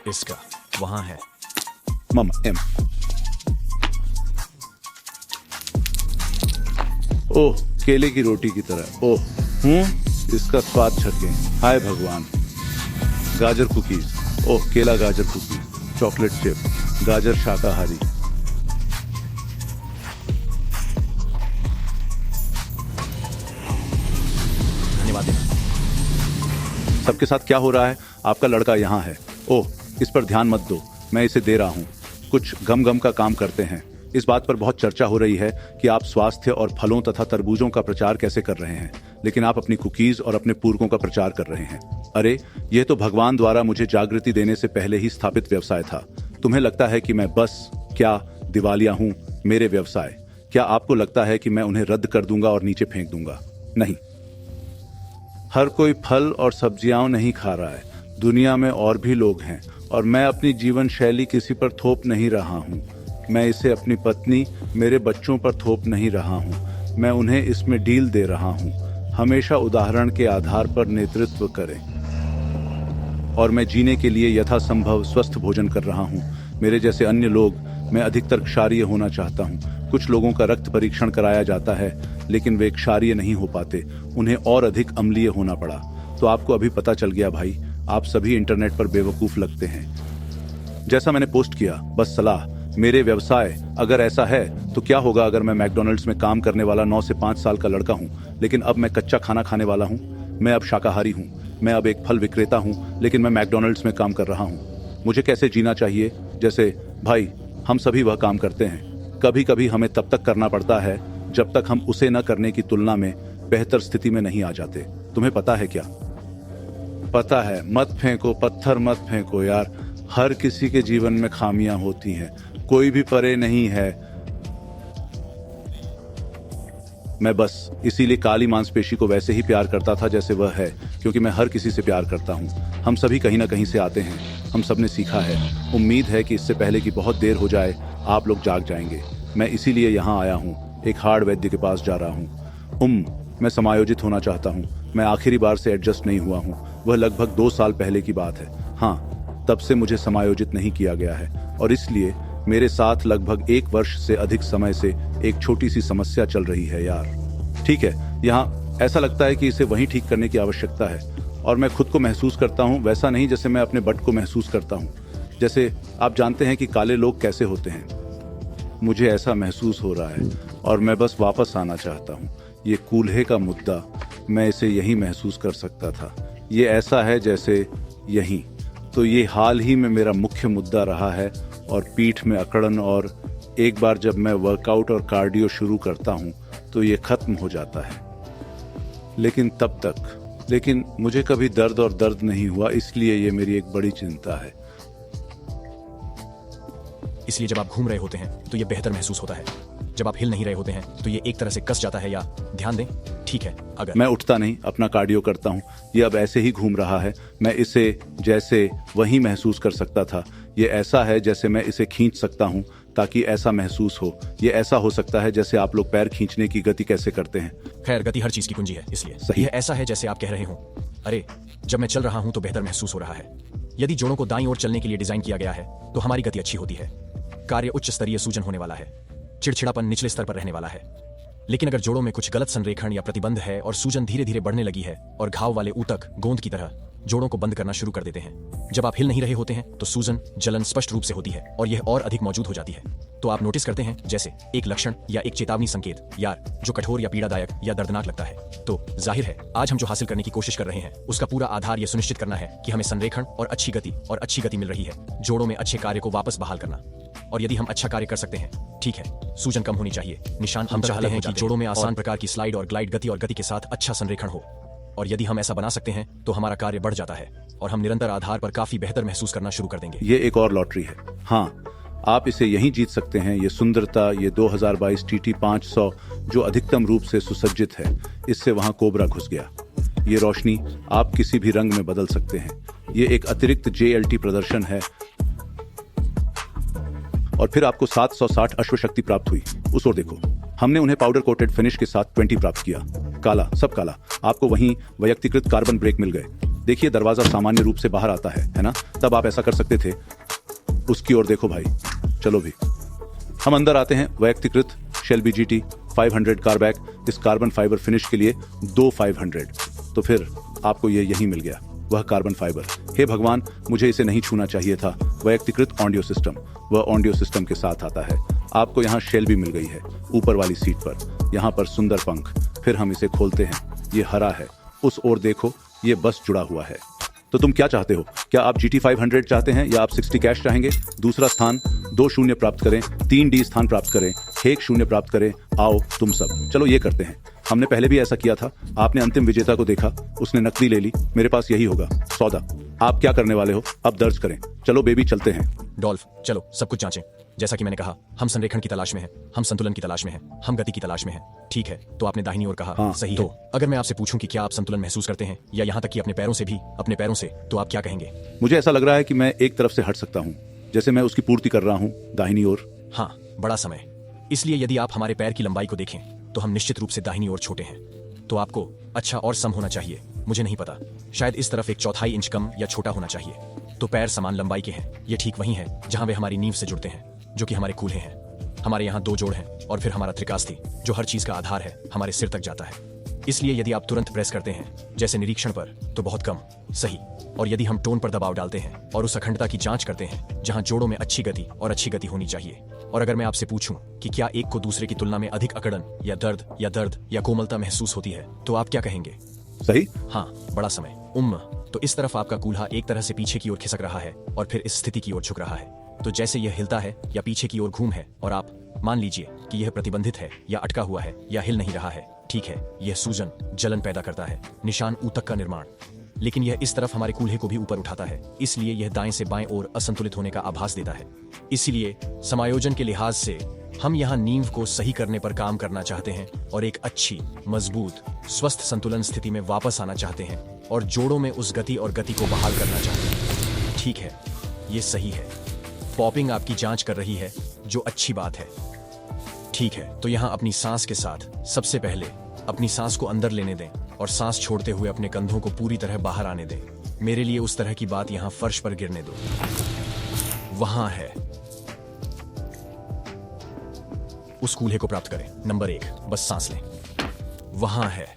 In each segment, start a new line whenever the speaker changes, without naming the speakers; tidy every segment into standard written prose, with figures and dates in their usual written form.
इसका वहां है।
मामा एम। ओह, केले की रोटी की तरह। ओह, इसका स्वाद छके। हाय भगवान। गाजर कुकीज। ओह, केला गाजर कुकीज, चॉकलेट चिप, गाजर शाकाहारी।
धन्यवाद देना।
सबके साथ क्या हो रहा है? आपका लड़का यहाँ है। ओह, इस पर ध्यान मत दो, मैं इसे दे रहा हूँ। कुछ गम गम का काम करते हैं। इस बात पर बहुत चर्चा हो रही है कि आप स्वास्थ्य और फलों तथा तरबूजों का प्रचार कैसे कर रहे हैं, लेकिन आप अपनी कुकीज और अपने पूरकों का प्रचार कर रहे हैं। अरे, यह तो भगवान द्वारा मुझे जागृति देने से पहले ही स्थापित व्यवसाय था। तुम्हें लगता है कि मैं बस क्या दिवालिया हूँ? मेरे व्यवसाय, क्या आपको लगता है कि मैं उन्हें रद्द कर दूंगा और नीचे फेंक दूंगा? नहीं। हर कोई फल और सब्जियां नहीं खा रहा है। दुनिया में और भी लोग हैं, और मैं अपनी जीवन शैली किसी पर थोप नहीं रहा हूँ। मैं इसे अपनी पत्नी, मेरे बच्चों पर थोप नहीं रहा हूँ। मैं उन्हें इसमें डील दे रहा हूँ। हमेशा उदाहरण के आधार पर नेतृत्व करें। और मैं जीने के लिए यथासंभव स्वस्थ भोजन कर रहा हूँ। मेरे जैसे अन्य लोग, मैं अधिकतर क्षारीय होना चाहता हूँ। कुछ लोगों का रक्त परीक्षण कराया जाता है, लेकिन वे क्षारीय नहीं हो पाते। उन्हें और अधिक अम्लीय होना पड़ा। तो आपको अभी पता चल गया भाई, आप सभी इंटरनेट पर बेवकूफ लगते हैं। जैसा मैंने पोस्ट किया, बस सलाह, मेरे व्यवसाय, अगर ऐसा है तो क्या होगा अगर मैं मैकडॉनल्ड्स में काम करने वाला 9 से 5 साल का लड़का हूं, लेकिन अब मैं कच्चा खाना खाने वाला हूं। मैं अब शाकाहारी हूं। मैं अब एक फल विक्रेता हूं, लेकिन मैं मैकडॉनल्ड्स में काम कर रहा हूं। मुझे कैसे जीना चाहिए? जैसे भाई, हम सभी वह काम करते हैं। कभी कभी हमें तब तक करना पड़ता है जब तक हम उसे न करने की तुलना में बेहतर स्थिति में नहीं आ जाते। तुम्हें पता है क्या? पता है, मत फेंको पत्थर, मत फेंको यार। हर किसी के जीवन में खामियां होती हैं, कोई भी परे नहीं है। मैं बस इसीलिए काली मांसपेशी को वैसे ही प्यार करता था जैसे वह है, क्योंकि मैं हर किसी से प्यार करता हूं। हम सभी कहीं ना कहीं से आते हैं। हम सब ने सीखा है। उम्मीद है कि इससे पहले कि बहुत देर हो जाए, आप लोग जाग जाएंगे। मैं इसीलिए यहाँ आया हूँ। एक हार्ड वैद्य के पास जा रहा हूँ। मैं समायोजित होना चाहता हूँ। मैं आखिरी बार से एडजस्ट नहीं हुआ हूँ। वह लगभग 2 साल पहले की बात है। हाँ, तब से मुझे समायोजित नहीं किया गया है, और इसलिए मेरे साथ लगभग 1 वर्ष से अधिक समय से एक छोटी सी समस्या चल रही है यार। ठीक है, यहाँ ऐसा लगता है कि इसे वहीं ठीक करने की आवश्यकता है, और मैं खुद को महसूस करता हूँ वैसा नहीं जैसे मैं अपने बट को महसूस करता हूँ। जैसे आप जानते हैं कि काले लोग कैसे होते हैं। मुझे ऐसा महसूस हो रहा है, और मैं बस वापस आना चाहता हूँ। ये कूल्हे का मुद्दा, मैं इसे यहीं महसूस कर सकता था। ये ऐसा है जैसे यहीं। तो ये हाल ही में मेरा मुख्य मुद्दा रहा है, और पीठ में अकड़न, और एक बार जब मैं वर्कआउट और कार्डियो शुरू करता हूँ तो ये खत्म हो जाता है। लेकिन मुझे कभी दर्द और दर्द नहीं हुआ, इसलिए ये मेरी एक बड़ी चिंता है।
इसलिए जब आप घूम रहे होते हैं तो ये बेहतर महसूस होता है। जब आप हिल नहीं रहे होते हैं तो ये एक तरह से कस जाता है, या ध्यान दें, ठीक है, अगर
मैं उठता नहीं, अपना कार्डियो करता हूँ। ये अब ऐसे ही घूम रहा है। मैं इसे जैसे वही महसूस कर सकता था। ये ऐसा है जैसे मैं इसे खींच सकता हूँ ताकि ऐसा महसूस हो। ये ऐसा हो सकता है जैसे आप लोग पैर खींचने की गति कैसे करते हैं।
खैर, गति हर चीज की कुंजी है, इसलिए
सही।
यह ऐसा है जैसे आप कह रहे हो, अरे, जब मैं चल रहा हूं तो बेहतर महसूस हो रहा है। यदि जोड़ों को दाईं ओर चलने के लिए डिजाइन किया गया है तो हमारी गति अच्छी होती है। कार्य उच्च स्तरीय सूजन होने वाला है। चिड़चिड़ापन निचले स्तर पर रहने वाला है। लेकिन अगर जोड़ों में कुछ गलत संरेखण या प्रतिबंध है और सूजन धीरे धीरे बढ़ने लगी है, और घाव वाले ऊतक गोंद की तरह जोड़ों को बंद करना शुरू कर देते हैं। जब आप हिल नहीं रहे होते हैं तो सूजन, जलन स्पष्ट रूप से होती है, और यह और अधिक मौजूद हो जाती है। तो आप नोटिस करते हैं जैसे एक लक्षण या एक चेतावनी संकेत, यार, जो कठोर या पीड़ादायक या दर्दनाक लगता है। तो जाहिर है, आज हम जो हासिल करने की कोशिश कर रहे हैं उसका पूरा आधार यह सुनिश्चित करना है कि हमें संरेखण और अच्छी गति मिल रही है, जोड़ों में अच्छे कार्य को वापस बहाल करना। और यदि हम अच्छा कार्य कर सकते हैं, ठीक है, सूजन कम होनी चाहिए। निशान हम चाहते हैं कि जोड़ों में आसान प्रकार की स्लाइड और ग्लाइड गति और गति के साथ अच्छा संरेखण हो। और यदि हम ऐसा बना सकते हैं तो हमारा कार्य बढ़ जाता है, और हम निरंतर आधार पर काफी बेहतर महसूस करना शुरू कर देंगे।
ये एक और लॉटरी है। हाँ, आप इसे यहीं जीत सकते हैं। ये सुंदरता, ये 2022 TT 500 जो अधिकतम रूप से सुसज्जित है, इससे वहां कोबरा घुस गया। ये रोशनी आप किसी भी रंग में बदल सकते हैं। ये एक अतिरिक्त JLT प्रदर्शन है, और फिर आपको 760 अश्वशक्ति प्राप्त हुई। उस ओर देखो, हमने उन्हें पाउडर कोटेड फिनिश के साथ 20 प्राप्त किया। काला, सब काला। आपको वहीं वैयक्तिकृत कार्बन ब्रेक मिल गए। देखिए दरवाजा सामान्य रूप से बाहर आता है ना? तब आप ऐसा कर सकते थे। उसकी ओर देखो भाई। चलो भी हम अंदर आते हैं। वैयक्तिकृत शेल्बी GT 500 कारबैक, इस कार्बन फाइबर फिनिश के लिए 2 500। तो फिर आपको ये यही मिल गया, वह कार्बन फाइबर। हे भगवान, मुझे इसे नहीं छूना चाहिए था। वैयक्तिकृत ऑडियो सिस्टम, वह ऑडियो सिस्टम के साथ आता है। आपको यहाँ शेल्बी मिल गई है ऊपर वाली सीट पर, यहाँ पर सुंदर पंख। फिर हम इसे खोलते हैं, ये हरा है। उस ओर देखो, ये बस जुड़ा हुआ है। तो तुम क्या चाहते हो? क्या आप GT 500 चाहते हैं या आप 60 कैश चाहेंगे? दूसरा स्थान 2 शून्य प्राप्त करें, 3 D स्थान प्राप्त करें, 1 शून्य प्राप्त करें। आओ तुम सब, चलो ये करते हैं। हमने पहले भी ऐसा किया था। आपने अंतिम विजेता को देखा, उसने नकदी ले ली। मेरे पास यही होगा सौदा। आप क्या करने वाले हो? अब दर्ज करें। चलो बेबी, चलते हैं।
डॉल्फ, चलो सब कुछ जांचें। जैसा कि मैंने कहा, हम संरेखण की तलाश में हैं, हम संतुलन की तलाश में हैं, हम गति की तलाश में हैं। ठीक है, तो आपने दाहिनी ओर कहा।
हाँ,
सही
तो
है। अगर मैं आपसे पूछूं कि क्या आप संतुलन महसूस करते हैं या यहाँ तक कि अपने पैरों से भी, अपने पैरों से, तो आप क्या कहेंगे?
मुझे ऐसा लग रहा है कि मैं एक तरफ से हट सकता हूँ, जैसे मैं उसकी पूर्ति कर रहा हूँ दाहिनी ओर।
हाँ, बड़ा समय। इसलिए यदि आप हमारे पैर की लंबाई को देखें तो हम निश्चित रूप से दाहिनी ओर छोटे हैं। तो आपको अच्छा और सम होना चाहिए। मुझे नहीं पता, शायद इस तरफ 1/4 इंच कम या छोटा होना चाहिए। तो पैर समान लंबाई के हैं। ये ठीक वही है जहां वे हमारी नींव से जुड़ते हैं, जो कि हमारे कूल्हे हैं। हमारे यहाँ 2 जोड़ हैं और फिर हमारा त्रिकास्थि, जो हर चीज का आधार है, हमारे सिर तक जाता है। इसलिए यदि आप तुरंत प्रेस करते हैं, जैसे निरीक्षण पर, तो बहुत कम। सही। और यदि हम टोन पर दबाव डालते हैं और उस अखंडता की जांच करते हैं जहां जोड़ों में अच्छी गति और अच्छी गति होनी चाहिए, और अगर मैं आपसे पूछूं कि क्या एक को दूसरे की तुलना में अधिक अकड़न या दर्द या कोमलता महसूस होती है, तो आप क्या कहेंगे?
सही।
हाँ, बड़ा समय। तो इस तरफ आपका कूल्हा एक तरह से पीछे की ओर खिसक रहा है और फिर इस स्थिति की ओर झुक रहा है। तो जैसे यह हिलता है या पीछे की ओर घूम है, और आप मान लीजिए कि यह प्रतिबंधित है या अटका हुआ है या हिल नहीं रहा है। ठीक है, यह सूजन, जलन पैदा करता है, निशान ऊतक का निर्माण। लेकिन यह इस तरफ हमारे कूल्हे को भी ऊपर उठाता है, इसलिए यह दाएं से बाएं ओर असंतुलित होने का आभास देता है। इसलिए समायोजन के लिहाज से हम यहाँ नींव को सही करने पर काम करना चाहते हैं और एक अच्छी, मजबूत, स्वस्थ संतुलन स्थिति में वापस आना चाहते हैं और जोड़ों में उस गति और गति को बहाल करना चाहते हैं। ठीक है, ये सही है। पॉपिंग आपकी जांच कर रही है, जो अच्छी बात है। ठीक है, तो यहाँ अपनी सांस के साथ सबसे पहले अपनी सांस को अंदर लेने दें और सांस छोड़ते हुए अपने कंधों को पूरी तरह बाहर आने दें। मेरे लिए उस तरह की बात यहाँ फर्श पर गिरने दो। वहां है। उस कूल्हे को प्राप्त करें। नंबर 1, बस सांस लें। वहां है।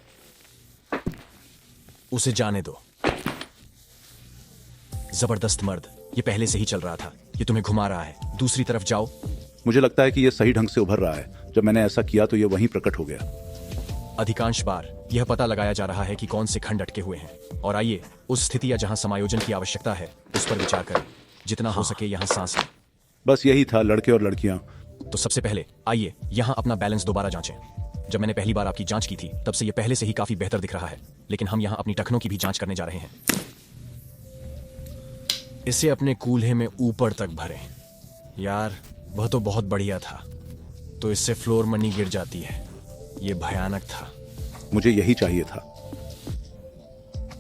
उसे जाने दो। जबरदस्त मर्द, ये पहले से ही चल रहा था। ये तुम्हें घुमा रहा है। दूसरी तरफ जाओ।
मुझे लगता है कि यह सही ढंग से उभर रहा है। जब मैंने ऐसा किया तो यह वहीं प्रकट हो गया।
अधिकांश बार यह पता लगाया जा रहा है कि कौन से खंड अटके हुए हैं, और आइए उस स्थिति या जहां समायोजन की आवश्यकता है उस पर विचार करें। जितना हो सके यहां सांस लें।
बस यही था, लड़के और लड़कियां।
तो सबसे पहले आइए यहां अपना बैलेंस दोबारा जांचें। जब मैंने पहली बार आपकी जांच की थी तब से यह पहले से ही काफी बेहतर दिख रहा है, लेकिन हम यहां अपनी टखनों की भी जांच करने जा रहे हैं। इसे अपने कूल्हे में ऊपर तक भरें। यार, वह तो बहुत बढ़िया था। तो इससे फ्लोर मनी गिर जाती है। यह भयानक था।
मुझे यही चाहिए था।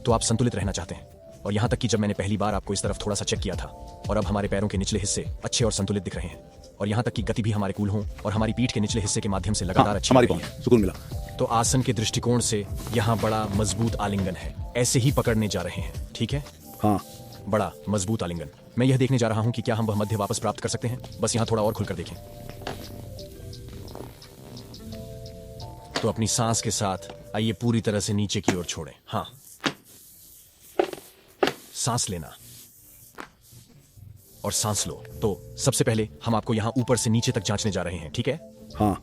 तो आप संतुलित रहना चाहते हैं, और यहां तक कि जब मैंने पहली बार आपको इस तरफ थोड़ा सा चेक किया था, और अब हमारे पैरों के निचले हिस्से अच्छे और संतुलित दिख रहे हैं, और यहां तक कि गति भी हमारे कूल्हों और हमारी पीठ के निचले हिस्से के माध्यम से लगातार अच्छी
हमारी
हो रही है।
सुकून मिला।
तो आसन के दृष्टिकोण से यहाँ बड़ा मजबूत आलिंगन है। ऐसे ही पकड़ने जा रहे हैं। ठीक है,
हाँ,
बड़ा मजबूत आलिंगन। मैं यह देखने जा रहा हूं कि क्या हम वह मध्य वापस प्राप्त कर सकते हैं। बस यहाँ थोड़ा और खुलकर देखें। तो अपनी सांस के साथ आइए पूरी तरह से नीचे की ओर छोड़ें। हाँ, सांस लेना और सांस लो। तो सबसे पहले हम आपको यहां ऊपर से नीचे तक जांचने जा रहे हैं। ठीक है?
हाँ,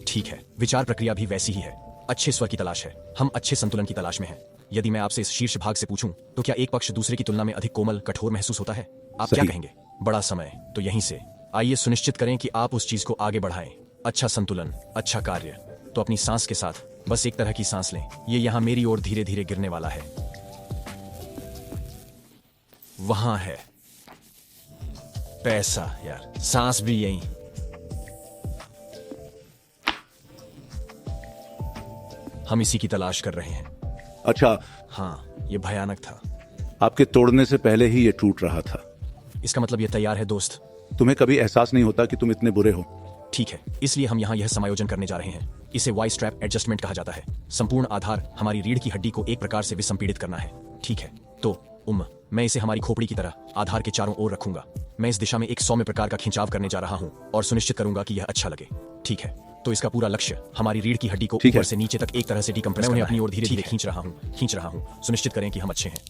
ठीक है। विचार प्रक्रिया भी वैसी ही है। अच्छे स्वर की तलाश है। हम अच्छे संतुलन की तलाश में हैं। यदि मैं आपसे इस शीर्ष भाग से पूछूं तो क्या एक पक्ष दूसरे की तुलना में अधिक कोमल, कठोर महसूस होता है? आप क्या
सही।
कहेंगे? बड़ा समय। तो यहीं से आइए सुनिश्चित करें कि आप उस चीज को आगे बढ़ाएं। अच्छा संतुलन, अच्छा कार्य। तो अपनी सांस के साथ बस एक तरह की सांस लें। ये यहां मेरी ओर धीरे धीरे गिरने वाला है। वहां है पैसा। यार, सांस भी यहीं। हम इसी की तलाश कर रहे हैं।
अच्छा,
हाँ, ये भयानक था।
आपके तोड़ने से पहले ही ये टूट रहा था।
इसका मतलब ये तैयार है दोस्त।
तुम्हें कभी एहसास नहीं होता कि तुम इतने बुरे हो।
ठीक है, इसलिए हम यहाँ यह समायोजन करने जा रहे हैं। इसे वाई स्ट्रैप एडजस्टमेंट कहा जाता है। संपूर्ण आधार हमारी रीढ़ की हड्डी को एक प्रकार से विसंपीड़ित करना है। ठीक है, तो मैं इसे हमारी खोपड़ी की तरह आधार के चारों ओर रखूंगा। मैं इस दिशा में एक सौम्य प्रकार का खिंचाव करने जा रहा हूं और सुनिश्चित करूंगा कि यह अच्छा लगे। ठीक है, तो इसका पूरा लक्ष्य हमारी रीढ़ की हड्डी को ऊपर से नीचे तक एक तरह से डिकम्प्रेस करना है। मैं उन्हें अपनी ओर धीरे धीरे खींच रहा हूं। सुनिश्चित करें कि हम अच्छे हैं।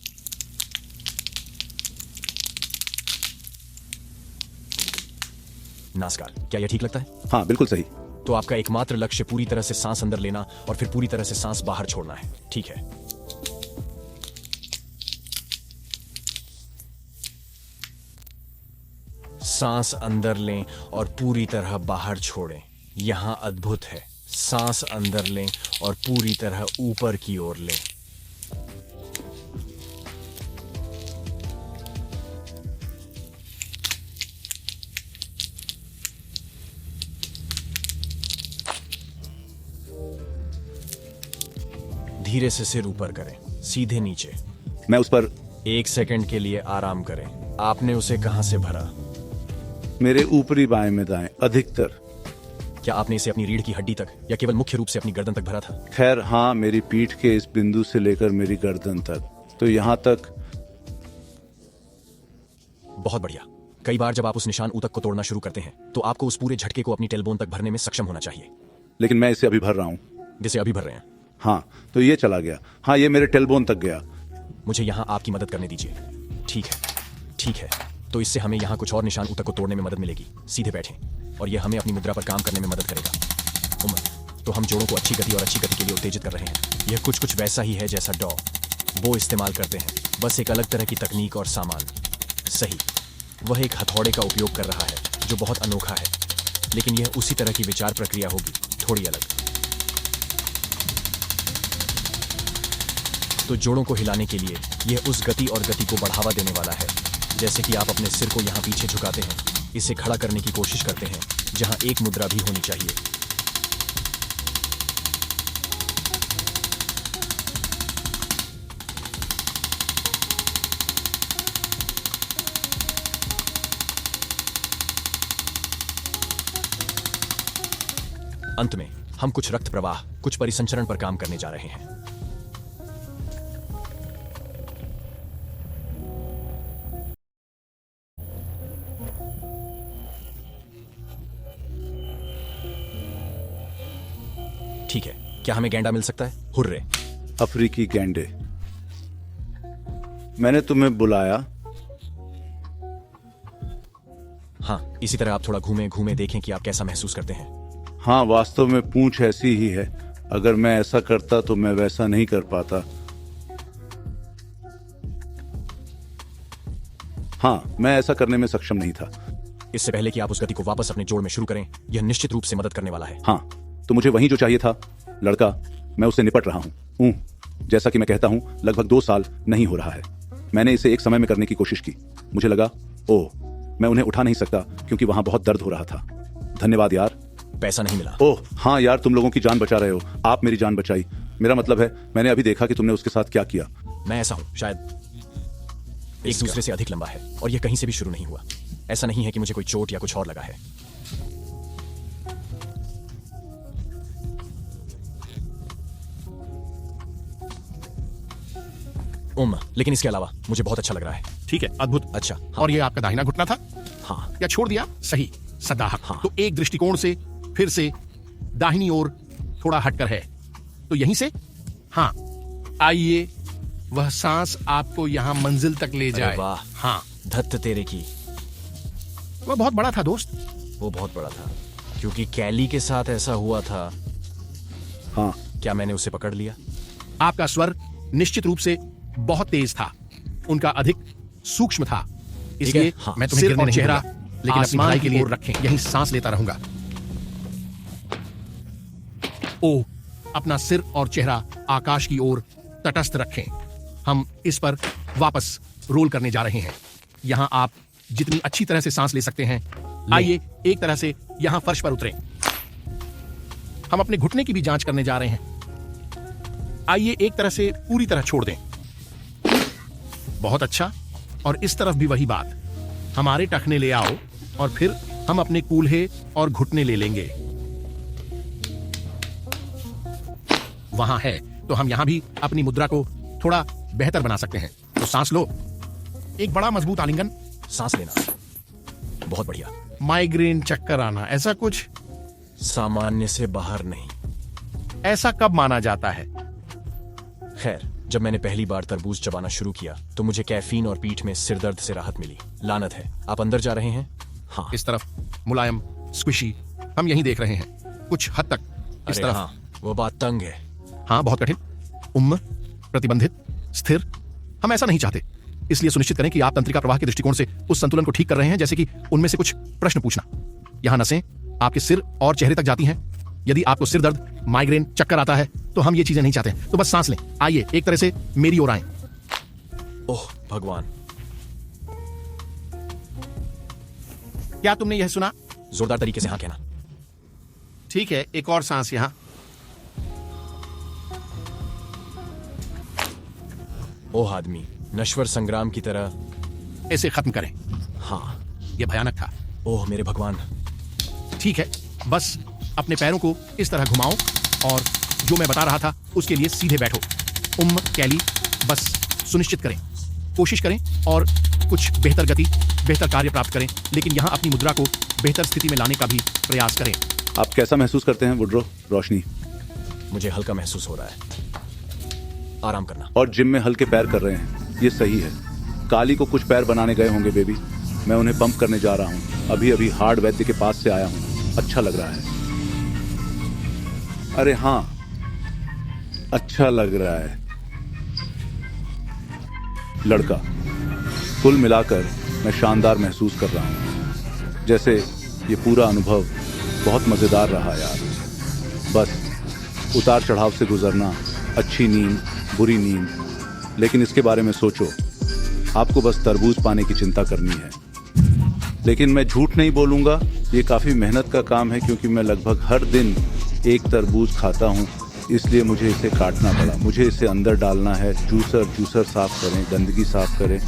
नमस्कार, क्या यह ठीक लगता है?
हाँ, बिल्कुल सही।
तो आपका एकमात्र लक्ष्य पूरी तरह से सांस अंदर लेना और फिर पूरी तरह से सांस बाहर छोड़ना है। ठीक है, सांस अंदर लें और पूरी तरह बाहर छोड़ें। यहां अद्भुत है। सांस अंदर लें और पूरी तरह ऊपर की ओर लें। धीरे से सिर ऊपर करें, सीधे नीचे।
मैं उस पर
1 सेकंड के लिए आराम करें। आपने उसे कहां से भरा?
मेरे ऊपरी बाएं में दाएं, अधिकतर।
क्या आपने इसे अपनी रीढ़ की हड्डी तक या केवल मुख्य रूप से अपनी गर्दन तक भरा था?
खैर हाँ, मेरी पीठ के इस बिंदु से लेकर मेरी गर्दन तक, तो यहाँ तक।
बहुत बढ़िया। कई बार जब आप उस निशान ऊतक को तोड़ना शुरू करते हैं तो आपको उस पूरे झटके को अपनी टेलबोन तक भरने में सक्षम होना चाहिए।
लेकिन मैं इसे अभी भर रहा हूँ।
जिसे अभी भर रहे हैं?
हाँ, तो ये चला गया। हाँ, ये मेरे टेलबोन तक गया।
मुझे यहाँ आपकी मदद करने दीजिए। ठीक है, ठीक है। तो इससे हमें यहाँ कुछ और निशान ऊतक को तोड़ने में मदद मिलेगी। सीधे बैठें और यह हमें अपनी मुद्रा पर काम करने में मदद करेगा। तो हम जोड़ों को अच्छी गति और अच्छी गति के लिए उत्तेजित कर रहे हैं। यह कुछ वैसा ही है जैसा वो इस्तेमाल करते हैं, बस एक अलग तरह की तकनीक और सामान। सही, वह एक हथौड़े का उपयोग कर रहा है जो बहुत अनोखा है, लेकिन यह उसी तरह की विचार प्रक्रिया होगी, थोड़ी अलग। तो जोड़ों को हिलाने के लिए यह उस गति और गति को बढ़ावा देने वाला है, जैसे कि आप अपने सिर को यहाँ पीछे झुकाते हैं, इसे खड़ा करने की कोशिश करते हैं जहां एक मुद्रा भी होनी चाहिए। अंत में हम कुछ रक्त प्रवाह, कुछ परिसंचरण पर काम करने जा रहे हैं। ठीक है, क्या हमें गैंडा मिल सकता है? हुर्रे।
अफ्रीकी गैंडे। मैंने तुम्हें बुलाया।
हाँ, इसी तरह आप थोड़ा घूमे घूमे देखें कि आप कैसा महसूस करते हैं।
हाँ, वास्तव में पूंछ ऐसी ही है। अगर मैं ऐसा करता तो मैं वैसा नहीं कर पाता। हाँ, मैं ऐसा करने में सक्षम नहीं था।
इससे पहले कि आप उस गति को वापस अपने जोड़ में शुरू करें, यह निश्चित रूप से मदद करने वाला है।
हाँ, तो मुझे वही जो चाहिए था, लड़का। मैं उससे निपट रहा हूँ। जैसा कि मैं कहता हूँ, लगभग 2 साल नहीं हो रहा है। मैंने इसे एक समय में करने की कोशिश की। मुझे लगा, ओह, मैं उन्हें उठा नहीं सकता क्योंकि वहां बहुत दर्द हो रहा था। धन्यवाद यार।
पैसा नहीं मिला।
ओह हाँ यार, तुम लोगों की जान बचा रहे हो। आप मेरी जान बचाई। मेरा मतलब है, मैंने अभी देखा कि तुमने उसके साथ क्या किया।
मैं ऐसा हूं, शायद एक दूसरे से अधिक लंबा है और यह कहीं से भी शुरू नहीं हुआ। ऐसा नहीं है कि मुझे कोई चोट या कुछ और लगा है। लेकिन इसके अलावा मुझे बहुत अच्छा लग रहा है।
ठीक है, अद्भुत।
अच्छा,
और ये आपका दाहिना घुटना था?
हाँ।
या छोड़ दिया? सही, सदाहक।
हाँ।
तो एक दृष्टिकोण से फिर से दाहिनी ओर थोड़ा हटकर है, तो यहीं से। हाँ, आइए, वह सांस आपको यहाँ मंजिल तक ले जाए।
वाह।
हाँ,
धत्त तेरे की।
वह बहुत बड़ा था दोस्त।
वो बहुत बड़ा था क्योंकि कैली के साथ ऐसा हुआ था।
हाँ।
क्या मैंने उसे पकड़ लिया?
आपका स्वर निश्चित रूप से बहुत तेज था, उनका अधिक सूक्ष्म था, इसलिए
हाँ,
मैं तुम्हें
सिर और
चेहरा
लेकिन
आसमान के लिए रखें। यहीं सांस लेता रहूंगा। ओ, अपना सिर और चेहरा आकाश की ओर तटस्थ रखें। हम इस पर वापस रोल करने जा रहे हैं। यहां आप जितनी अच्छी तरह से सांस ले सकते हैं। आइए एक तरह से यहां फर्श पर उतरें। हम अपने घुटने की भी जांच करने जा रहे हैं। आइए एक तरह से पूरी तरह छोड़ दें। बहुत अच्छा। और इस तरफ भी वही बात। हमारे टखने ले आओ और फिर हम अपने कूल्हे और घुटने ले लेंगे। वहां है तो हम यहां भी अपनी मुद्रा को थोड़ा बेहतर बना सकते हैं। तो सांस लो, एक बड़ा मजबूत आलिंगन।
सांस लेना, बहुत बढ़िया।
माइग्रेन, चक्कर आना, ऐसा कुछ?
सामान्य से बाहर नहीं।
ऐसा कब माना जाता है?
खैर, जब मैंने पहली बार तरबूज चबाना शुरू किया तो मुझे कैफीन और पीठ में सिरदर्द से राहत मिली। लानत है। आप अंदर जा रहे हैं? हाँ।
इस तरफ मुलायम, स्क्विशी, हम यहीं देख रहे हैं। कुछ हद तक इस
अरे
तरफ।
हाँ, वो बात तंग है।
हाँ, बहुत कठिन, प्रतिबंधित, स्थिर। हम ऐसा नहीं चाहते। इसलिए सुनिश्चित करें कि आप तंत्रिका प्रवाह के दृष्टिकोण से उस संतुलन को ठीक कर रहे हैं, जैसे कि उनमें से कुछ प्रश्न पूछना। यहां नसें आपके सिर और चेहरे तक जाती हैं। यदि आपको सिर दर्द, माइग्रेन, चक्कर आता है तो हम ये चीजें नहीं चाहते। तो बस सांस लें। आइए एक तरह से मेरी ओर आएं।
ओह भगवान।
क्या तुमने यह सुना?
जोरदार तरीके से हाँ कहना।
ठीक है, एक और सांस यहां।
ओह आदमी, नश्वर संग्राम की तरह।
इसे खत्म करें।
हाँ।
यह भयानक था।
ओह मेरे भगवान।
ठीक है, बस अपने पैरों को इस तरह घुमाओ और जो मैं बता रहा था उसके लिए सीधे बैठो। कैली, बस सुनिश्चित करें, कोशिश करें और कुछ बेहतर गति, बेहतर कार्य प्राप्त करें, लेकिन यहां अपनी मुद्रा को बेहतर स्थिति में लाने का भी प्रयास करें।
आप कैसा महसूस करते हैं वुड्रो? रोशनी?
मुझे हल्का महसूस हो रहा है। आराम करना।
और जिम में हल्के पैर कर रहे हैं, ये सही है। काली को कुछ पैर बनाने गए होंगे बेबी। मैं उन्हें पंप करने जा रहा हूँ। अभी अभी हार्ड वैद्य के पास से आया हूँ। अच्छा लग रहा है। अरे हाँ, अच्छा लग रहा है। लड़का, कुल मिलाकर मैं शानदार महसूस कर रहा हूँ। जैसे ये पूरा अनुभव बहुत मजेदार रहा यार। बस उतार चढ़ाव से गुजरना, अच्छी नींद, बुरी नींद, लेकिन इसके बारे में सोचो। आपको बस तरबूज पाने की चिंता करनी है। लेकिन मैं झूठ नहीं बोलूंगा, ये काफी मेहनत का काम है, क्योंकि मैं लगभग हर दिन एक तरबूज खाता हूँ। इसलिए मुझे इसे काटना पड़ा। मुझे इसे अंदर डालना है। जूसर साफ करें, गंदगी साफ करें,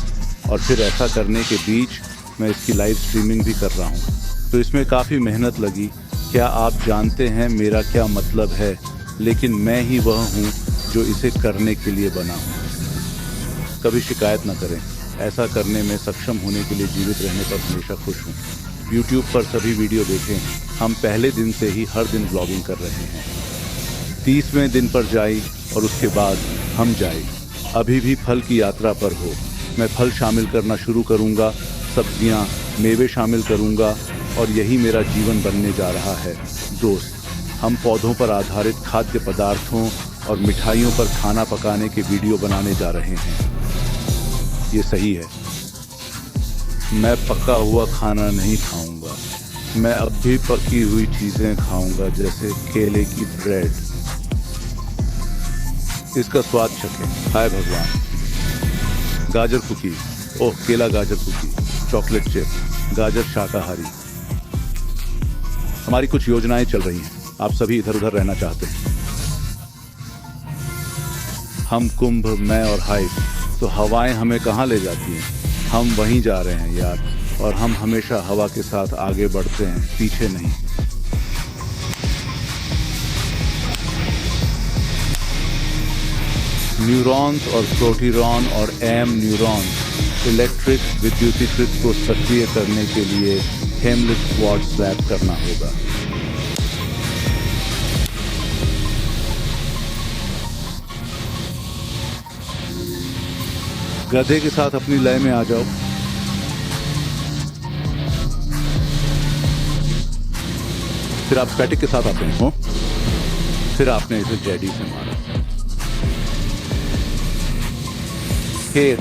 और फिर ऐसा करने के बीच मैं इसकी लाइव स्ट्रीमिंग भी कर रहा हूँ। तो इसमें काफ़ी मेहनत लगी। क्या आप जानते हैं मेरा क्या मतलब है? लेकिन मैं ही वह हूँ जो इसे करने के लिए बना हूँ। कभी शिकायत न करें। ऐसा करने में सक्षम होने के लिए जीवित रहने पर हमेशा खुश हूँ। YouTube पर सभी वीडियो देखें। हम पहले दिन से ही हर दिन ब्लॉगिंग कर रहे हैं। 30वें दिन पर जाई और उसके बाद हम जाई। अभी भी फल की यात्रा पर हो। मैं फल शामिल करना शुरू करूँगा, सब्जियाँ, मेवे शामिल करूँगा, और यही मेरा जीवन बनने जा रहा है। दोस्त, हम पौधों पर आधारित खाद्य पदार्थों और मिठाइयों पर खाना पकाने के वीडियो बनाने जा रहे हैं। ये सही है। मैं पका हुआ खाना नहीं खाऊंगा। मैं अब भी पकी हुई चीजें खाऊंगा, जैसे केले की ब्रेड। इसका स्वाद चखें। हाय भगवान। गाजर कुकीज। ओह, केला गाजर कुकीज, चॉकलेट चिप, गाजर शाकाहारी। हमारी कुछ योजनाएं चल रही हैं। आप सभी इधर उधर रहना चाहते हैं। हम कुंभ, मैं और हाइप। तो हवाएं हमें कहाँ ले जाती हैं? हम वहीं जा रहे हैं यार। और हम हमेशा हवा के साथ आगे बढ़ते हैं, पीछे नहीं। न्यूरॉन्स और प्रोटीरॉन और एम न्यूरॉन्स इलेक्ट्रिक विद्युतीकृत को सक्रिय करने के लिए हेमलिट क्वाड स्वैप करना होगा। गधे के साथ अपनी लय में आ जाओ। फिर आप स्टैटिक के साथ आते हैं हो। फिर आपने इसे जेडी से मारा। खेत,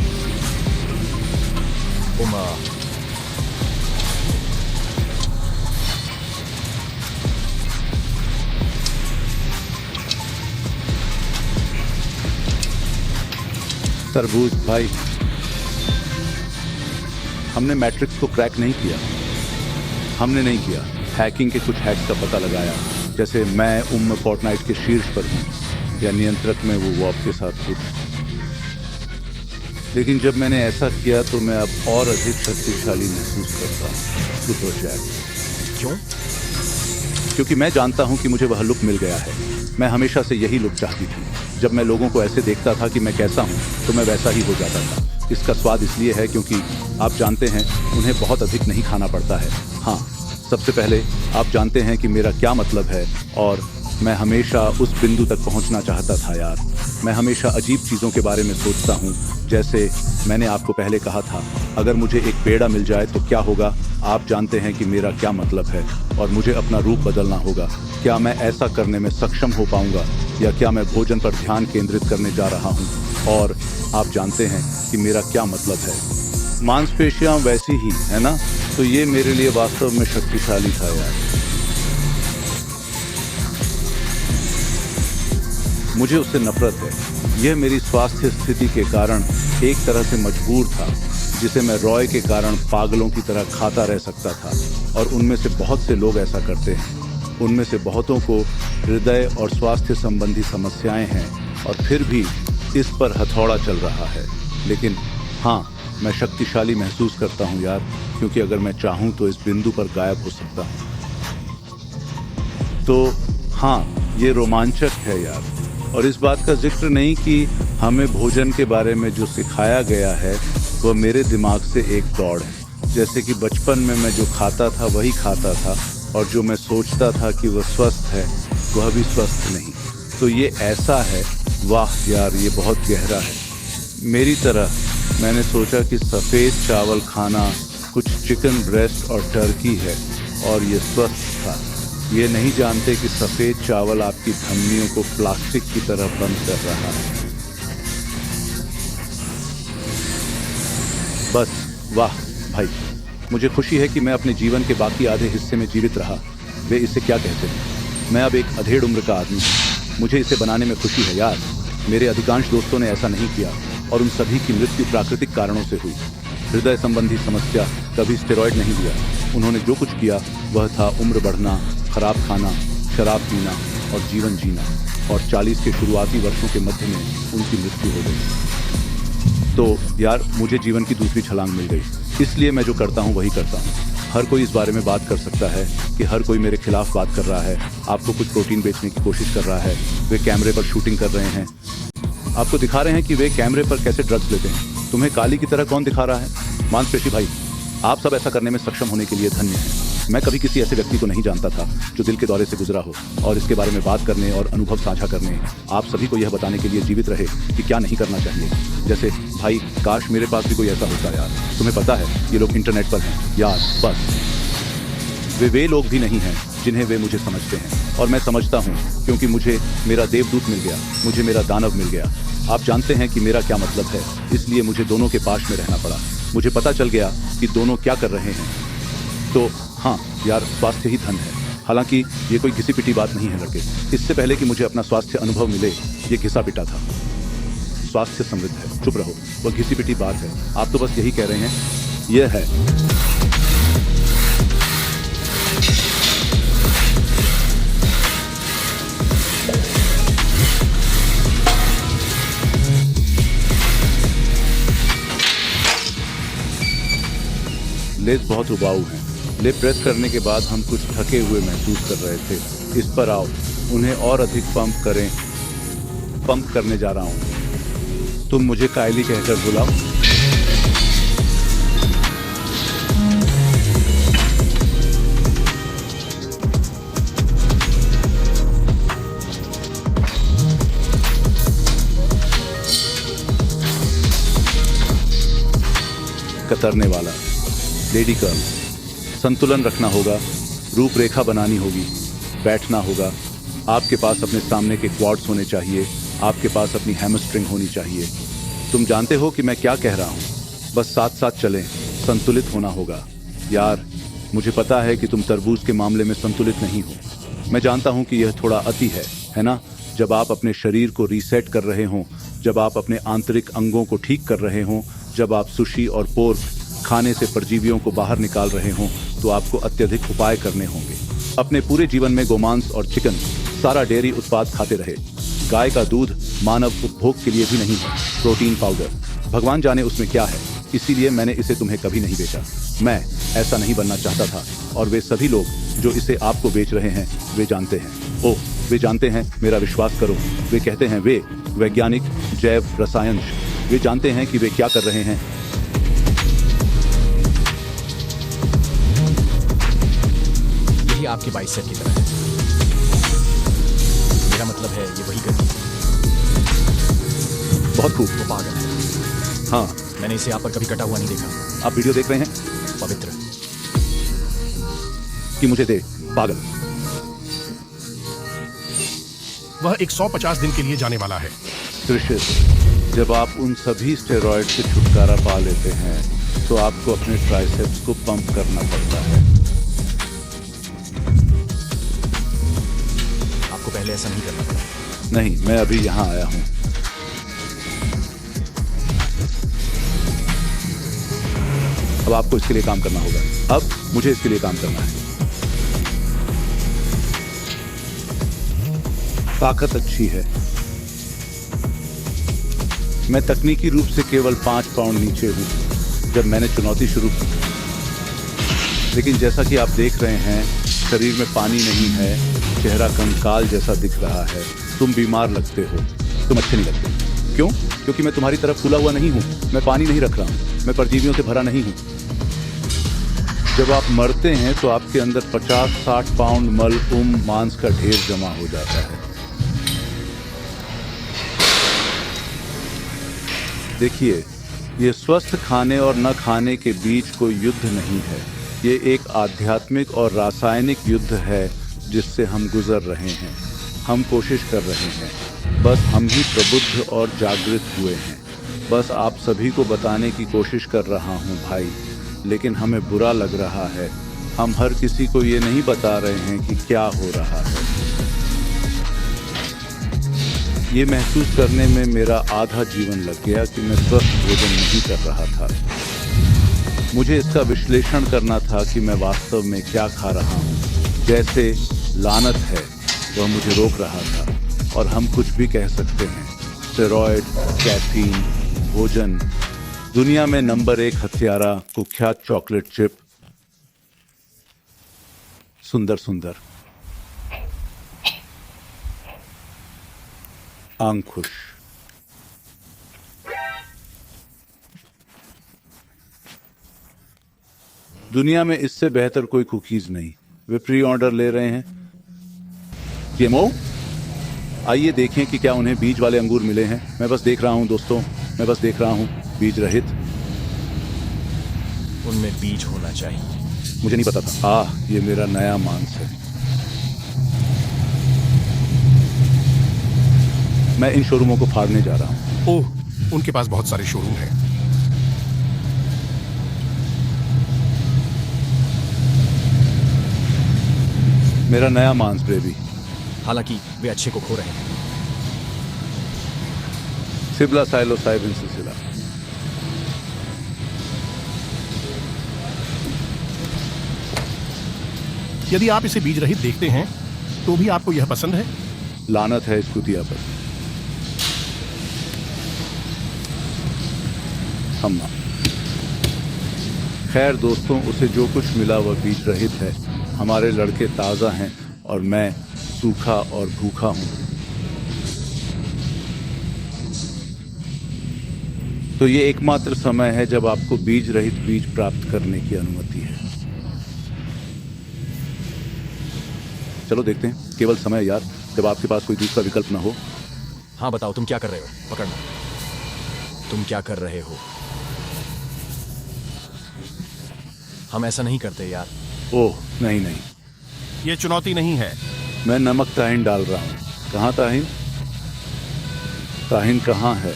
उमा,
तरबूज भाई। हमने मैट्रिक्स को क्रैक नहीं किया। हमने नहीं किया। हैकिंग के कुछ हैक्स का पता लगाया, जैसे मैं फोर्टनाइट के शीर्ष पर हूँ, या नियंत्रक में वो वॉप के साथ कुछ। लेकिन जब मैंने ऐसा किया तो मैं अब और अधिक शक्तिशाली महसूस करता हूँ। Super Jack.
क्यों?
क्योंकि मैं जानता हूं कि मुझे वह लुक मिल गया है। मैं हमेशा से यही लुक चाहती थी। जब मैं लोगों को ऐसे देखता था कि मैं कैसा हूं, तो मैं वैसा ही हो जाता था। इसका स्वाद इसलिए है क्योंकि आप जानते हैं, उन्हें बहुत अधिक नहीं खाना पड़ता है। हाँ, सबसे पहले आप जानते हैं कि मेरा क्या मतलब है, और मैं हमेशा उस बिंदु तक पहुंचना चाहता था यार। मैं हमेशा अजीब चीज़ों के बारे में सोचता हूं, जैसे मैंने आपको पहले कहा था, अगर मुझे एक पेड़ा मिल जाए तो क्या होगा। आप जानते हैं कि मेरा क्या मतलब है, और मुझे अपना रूप बदलना होगा। क्या मैं ऐसा करने में सक्षम हो पाऊंगा, या क्या मैं भोजन पर ध्यान केंद्रित करने जा रहा हूं? और आप जानते हैं कि मेरा क्या मतलब है। मांसपेशियां वैसी ही है ना, तो ये मेरे लिए वास्तव में शक्तिशाली था यार। मुझे उससे नफरत है। यह मेरी स्वास्थ्य स्थिति के कारण एक तरह से मजबूर था, जिसे मैं रॉय के कारण पागलों की तरह खाता रह सकता था। और उनमें से बहुत से लोग ऐसा करते हैं। उनमें से बहुतों को हृदय और स्वास्थ्य संबंधी समस्याएं हैं, और फिर भी इस पर हथौड़ा चल रहा है। लेकिन हाँ, मैं शक्तिशाली महसूस करता हूँ यार, क्योंकि अगर मैं चाहूँ तो इस बिंदु पर गायब हो सकता हूँ। तो हाँ, ये रोमांचक है यार। और इस बात का जिक्र नहीं कि हमें भोजन के बारे में जो सिखाया गया है, वह मेरे दिमाग से एक दौड़ है। जैसे कि बचपन में मैं जो खाता था वही खाता था, और जो मैं सोचता था कि वह स्वस्थ है, वह भी स्वस्थ नहीं। तो ये ऐसा है, वाह यार, ये बहुत गहरा है। मेरी तरह मैंने सोचा कि सफ़ेद चावल खाना कुछ चिकन ब्रेस्ट और टर्की है, और ये स्वस्थ था। ये नहीं जानते कि सफ़ेद चावल आपकी धमनियों को प्लास्टिक की तरह बंद कर रहा है। बस वाह भाई, मुझे खुशी है कि मैं अपने जीवन के बाकी आधे हिस्से में जीवित रहा। वे इसे क्या कहते हैं, मैं अब एक अधेड़ उम्र का आदमी हूँ। मुझे इसे बनाने में खुशी है यार। मेरे अधिकांश दोस्तों ने ऐसा नहीं किया, और उन सभी की मृत्यु प्राकृतिक कारणों से हुई। हृदय संबंधी समस्या, कभी स्टेरॉयड नहीं लिया। उन्होंने जो कुछ किया वह था उम्र बढ़ना, खराब खाना, शराब पीना और जीवन जीना, और 40 के शुरुआती वर्षों के मध्य में उनकी मृत्यु हो गई। तो यार, मुझे जीवन की दूसरी छलांग मिल गई, इसलिए मैं जो करता हूँ वही करता हूँ। हर कोई इस बारे में बात कर सकता है कि हर कोई मेरे खिलाफ बात कर रहा है, आपको कुछ प्रोटीन बेचने की कोशिश कर रहा है, वे कैमरे पर शूटिंग कर रहे हैं, आपको दिखा रहे हैं कि वे कैमरे पर कैसे ड्रग्स लेते हैं। तुम्हें काली की तरह कौन दिखा रहा है? मांसपेशी भाई, आप सब ऐसा करने में सक्षम होने के लिए धन्य हैं। मैं कभी किसी ऐसे व्यक्ति को नहीं जानता था जो दिल के दौरे से गुजरा हो, और इसके बारे में बात करने और अनुभव साझा करने, आप सभी को यह बताने के लिए जीवित रहे कि क्या नहीं करना चाहिए। जैसे भाई, काश मेरे पास भी कोई ऐसा होता यार। तुम्हें पता है, ये लोग इंटरनेट पर हैं यार, बस वे लोग भी नहीं हैं जिन्हें वे मुझे समझते हैं, और मैं समझता हूँ क्योंकि मुझे मेरा देवदूत मिल गया, मुझे मेरा दानव मिल गया। आप जानते हैं कि मेरा क्या मतलब है, इसलिए मुझे दोनों के पास में रहना पड़ा। मुझे पता चल गया कि दोनों क्या कर रहे हैं। तो हाँ यार, स्वास्थ्य ही धन है। हालांकि ये कोई घिसी पिटी बात नहीं है लड़के। इससे पहले कि मुझे अपना स्वास्थ्य अनुभव मिले, ये घिसा पिटा था। स्वास्थ्य समृद्ध है, चुप रहो, वह घिसी पिटी बात है। आप तो बस यही कह रहे हैं, यह है। लेज बहुत उबाऊ हैं। ले प्रेस करने के बाद हम कुछ थके हुए महसूस कर रहे थे। इस पर आओ, उन्हें और अधिक पंप करें। पंप करने जा रहा हूं। तुम मुझे कायली कहकर बुलाओ। कतरने वाला, लेडी कर्ल। संतुलन रखना होगा, रूपरेखा बनानी होगी, बैठना होगा। आपके पास अपने सामने के क्वाड्स होने चाहिए, आपके पास अपनी हैमस्ट्रिंग होनी चाहिए। तुम जानते हो कि मैं क्या कह रहा हूँ, बस साथ साथ चलें, संतुलित होना होगा। यार, मुझे पता है कि तुम तरबूज के मामले में संतुलित नहीं हो। मैं जानता हूँ कि यह थोड़ा अति है ना? जब आप अपने शरीर को रीसेट कर रहे हों, जब आप अपने आंतरिक अंगों को ठीक कर रहे हों, जब आप सुशी और पोर्क खाने से परजीवियों को बाहर निकाल रहे हों, तो आपको अत्यधिक उपाय करने होंगे। अपने पूरे जीवन में गोमांस और चिकन, सारा डेयरी उत्पाद खाते रहे। गाय का दूध मानव उपभोग के लिए भी नहीं है। प्रोटीन पाउडर, भगवान जाने उसमें क्या है। इसीलिए मैंने इसे तुम्हें कभी नहीं बेचा। मैं ऐसा नहीं बनना चाहता था, और वे सभी लोग जो इसे आपको बेच रहे हैं वे जानते हैं। ओह, वे जानते हैं, मेरा विश्वास करो। वे कहते हैं, वे वैज्ञानिक, जैव रसायन, वे जानते हैं कि वे क्या कर रहे हैं।
यही आपके बाइसेप की तरह है। मेरा मतलब है ये वही गति।
बहुत खूब।
वो पागल है।
हाँ,
मैंने इसे आप पर कभी कटा हुआ नहीं देखा।
आप वीडियो देख रहे हैं?
पवित्र।
कि मुझे दे, पागल।
वह 150 दिन के लिए जाने वाला है।
दृश्य, जब आप उन सभी स्टेरॉइड से छुटकारा पा लेते हैं तो आपको अपने ट्राइसेप्स को पंप करना पड़ता है।
आपको पहले ऐसा नहीं करना पड़ा।
नहीं, मैं अभी यहाँ आया हूँ। अब आपको इसके लिए काम करना होगा। अब मुझे इसके लिए काम करना है। ताकत अच्छी है। मैं तकनीकी रूप से केवल 5 पाउंड नीचे हूं जब मैंने चुनौती शुरू की, लेकिन जैसा कि आप देख रहे हैं, शरीर में पानी नहीं है, चेहरा कंकाल जैसा दिख रहा है। तुम बीमार लगते हो, तुम अच्छे नहीं लगते। क्यों? क्योंकि मैं तुम्हारी तरफ फूला हुआ नहीं हूं। मैं पानी नहीं रख रहा हूं, मैं परजीवियों से भरा नहीं हूं। जब आप मरते हैं तो आपके अंदर 50-60 पाउंड मल, मांस का ढेर जमा हो जाता है। देखिए, ये स्वस्थ खाने और न खाने के बीच कोई युद्ध नहीं है। ये एक आध्यात्मिक और रासायनिक युद्ध है जिससे हम गुजर रहे हैं। हम कोशिश कर रहे हैं। बस हम ही प्रबुद्ध और जागृत हुए हैं। बस आप सभी को बताने की कोशिश कर रहा हूं भाई, लेकिन हमें बुरा लग रहा है। हम हर किसी को ये नहीं बता रहे हैं कि क्या हो रहा है। ये महसूस करने में मेरा आधा जीवन लग गया कि मैं स्वस्थ भोजन नहीं कर रहा था। मुझे इसका विश्लेषण करना था कि मैं वास्तव में क्या खा रहा हूँ। जैसे लानत है, वह मुझे रोक रहा था। और हम कुछ भी कह सकते हैं। स्टेरॉइड, कैफीन, भोजन, दुनिया में नंबर 1 हत्यारा, कुख्यात चॉकलेट चिप, सुंदर सुंदर अंकुश। दुनिया में इससे बेहतर कोई कुकीज नहीं। वे प्री ऑर्डर ले रहे हैं। जीएमओ, आइए देखें कि क्या उन्हें बीज वाले अंगूर मिले हैं। मैं बस देख रहा हूं दोस्तों, मैं बस देख रहा हूं। बीज रहित।
उनमें बीज होना चाहिए।
मुझे नहीं पता था। ये मेरा नया मांस है। मैं इन शोरूमों को फाड़ने जा रहा हूं।
ओह, उनके पास बहुत सारे शोरूम हैं।
मेरा नया मांस बेबी।
हालांकि वे अच्छे को खो रहे हैं।
सिबला साइलो साइबिन सिलसिला।
यदि आप इसे बीज रहित देखते हैं तो भी आपको यह पसंद है।
लानत है इस कुतिया पर। अम्मा। खैर दोस्तों, उसे जो कुछ मिला वह बीज रहित है। हमारे लड़के ताज़ा हैं और मैं सूखा और भूखा हूं। तो ये एकमात्र समय है जब आपको बीज रहित बीज प्राप्त करने की अनुमति है। चलो देखते हैं। केवल समय यार, जब आपके पास कोई दूसरा विकल्प ना हो।
हाँ बताओ, तुम क्या कर रहे हो? पकड़ना। तुम क्या कर रहे हो? हम ऐसा नहीं करते यार।
ओह नहीं नहीं,
यह चुनौती नहीं है।
मैं नमक ताहिन डाल रहा हूँ। कहाँ ताहिन? ताहिन कहाँ है?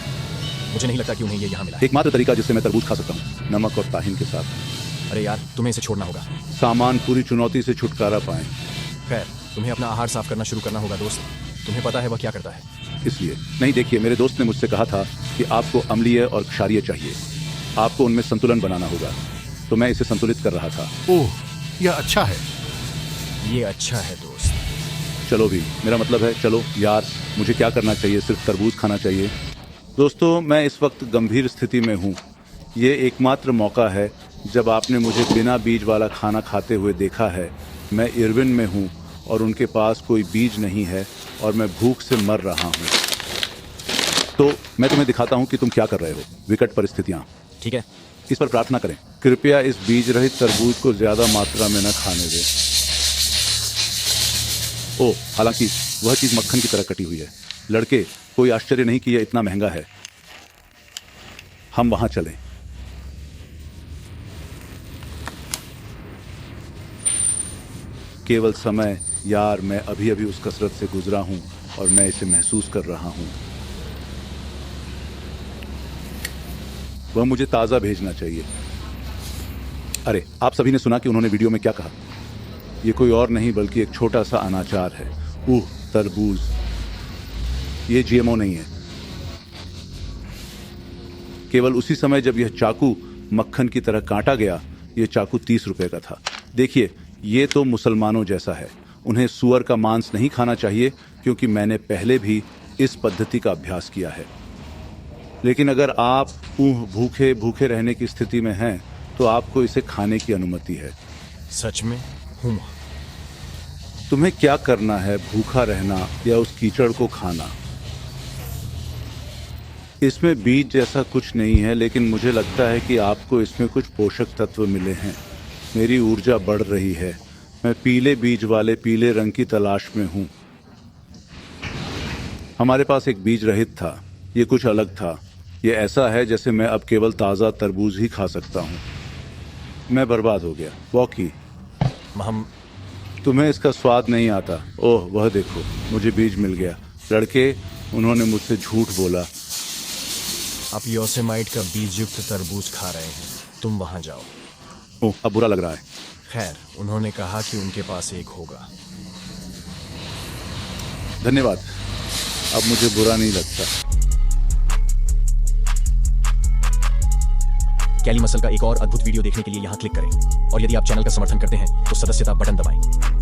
मुझे नहीं लगता कि उन्हें ये यहाँ मिला है।
एकमात्र तरीका जिससे मैं तरबूज खा सकता हूँ, नमक और ताहिन के साथ।
अरे यार, तुम्हें इसे छोड़ना होगा।
सामान पूरी चुनौती से छुटकारा पाएं।
खैर, तुम्हें अपना आहार साफ करना शुरू करना होगा दोस्त। तुम्हें पता है वह क्या करता है।
इसलिए नहीं, देखिए, मेरे दोस्त ने मुझसे कहा था कि आपको अम्लीय और क्षारीय चाहिए। आपको उनमें संतुलन बनाना होगा। तो मैं इसे संतुलित कर रहा था।
ओह, यह अच्छा है।
ये अच्छा है दोस्त।
चलो भी, मेरा मतलब है चलो यार। मुझे क्या करना चाहिए? सिर्फ तरबूज खाना चाहिए। दोस्तों, मैं इस वक्त गंभीर स्थिति में हूँ। ये एकमात्र मौका है जब आपने मुझे बिना बीज वाला खाना खाते हुए देखा है। मैं इरविन में हूँ और उनके पास कोई बीज नहीं है और मैं भूख से मर रहा हूँ। तो मैं तुम्हें दिखाता हूँ कि तुम क्या कर रहे हो। विकट परिस्थितियाँ।
ठीक है,
इस पर प्रार्थना करें, कृपया इस बीज रहित तरबूज को ज्यादा मात्रा में न खाने दें। ओ, हालांकि वह चीज मक्खन की तरह कटी हुई है। लड़के, कोई आश्चर्य नहीं कि यह इतना महंगा है। हम वहां चलें। केवल समय, यार, मैं अभी अभी उस कसरत से गुजरा हूं और मैं इसे महसूस कर रहा हूं। वह मुझे ताजा भेजना चाहिए। अरे, आप सभी ने सुना कि उन्होंने वीडियो में क्या कहा। यह कोई और नहीं बल्कि एक छोटा सा अनाचार है। तरबूज। यह जीएमओ नहीं है। केवल उसी समय जब यह चाकू मक्खन की तरह काटा गया, यह चाकू 30 रुपए का था। देखिए, यह तो मुसलमानों जैसा है। उन्हें सुअर का मांस नहीं खाना चाहिए क्योंकि मैंने पहले भी इस पद्धति का अभ्यास किया है। लेकिन अगर आप भूखे भूखे रहने की स्थिति में हैं तो आपको इसे खाने की अनुमति है।
सच में हूँ।
तुम्हें क्या करना है, भूखा रहना या उस कीचड़ को खाना? इसमें बीज जैसा कुछ नहीं है, लेकिन मुझे लगता है कि आपको इसमें कुछ पोषक तत्व मिले हैं। मेरी ऊर्जा बढ़ रही है। मैं पीले बीज वाले पीले रंग की तलाश में हूँ। हमारे पास एक बीज रहित था। ये कुछ अलग था। ये ऐसा है जैसे मैं अब केवल ताज़ा तरबूज ही खा सकता हूँ। मैं बर्बाद हो गया। वॉकी,
हम
तुम्हें इसका स्वाद नहीं आता। ओह, वह देखो, मुझे बीज मिल गया। लड़के, उन्होंने मुझसे झूठ बोला।
आप योसेमाइट का बीज युक्त तरबूज खा रहे हैं। तुम वहां जाओ।
ओह, अब बुरा लग रहा है।
खैर, उन्होंने कहा कि उनके पास एक होगा।
धन्यवाद। अब मुझे बुरा नहीं लगता।
कैली मसल का एक और अद्भुत वीडियो देखने के लिए यहां क्लिक करें और यदि आप चैनल का समर्थन करते हैं तो सदस्यता बटन दबाएं।